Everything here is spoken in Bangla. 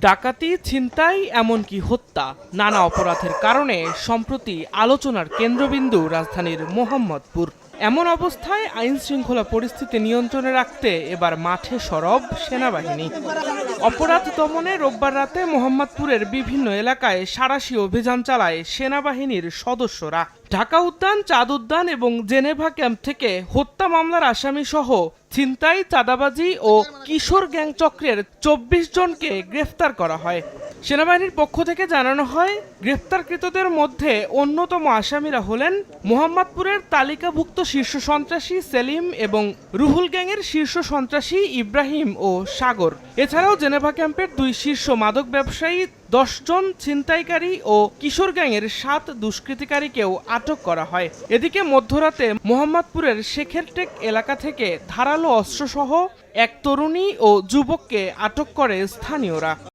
ডাকাতি, ছিনতাই, এমনকি হত্যা, নানা অপরাধের কারণে সম্প্রতি আলোচনার কেন্দ্রবিন্দু রাজধানীর মোহাম্মদপুর। এমন অবস্থায় আইন শৃঙ্খলা পরিস্থিতি নিয়ন্ত্রণে রাখতে এবার মাঠে সরব সেনাবাহিনী। অপরাধ দমনে রোববার রাতে মোহাম্মদপুরের বিভিন্ন এলাকায় সাঁড়াশি অভিযান চালায় সেনাবাহিনীর সদস্যরা। ঢাকা উদ্যান, চাঁদ উদ্যান এবং জেনেভা ক্যাম্প থেকে হত্যা মামলার আসামি সহ ছিনতাই, চাঁদাবাজি ও কিশোর গ্যাং চক্রের ২৪ জনকে গ্রেফতার করা হয়। সেনাবাহিনীর পক্ষ থেকে জানানো হয়, গ্রেফতারকৃতদের মধ্যে অন্যতম আসামিরা হলেন মোহাম্মদপুরের তালিকাভুক্ত শীর্ষ সন্ত্রাসী সেলিম এবং রুহুল গ্যাংয়ের শীর্ষ সন্ত্রাসী ইব্রাহিম ও সাগর। এছাড়াও জেনেভা ক্যাম্পের ২ শীর্ষ মাদক ব্যবসায়ী, ১০ জন ছিনতাইকারী ও কিশোর গ্যাংয়ের ৭ দুষ্কৃতিকারীকেও আটক করা হয়। এদিকে মধ্যরাতে মোহাম্মদপুরের শেখেরটেক এলাকা থেকে ধারালো অস্ত্রসহ এক তরুণী ও যুবককে আটক করে স্থানীয়রা।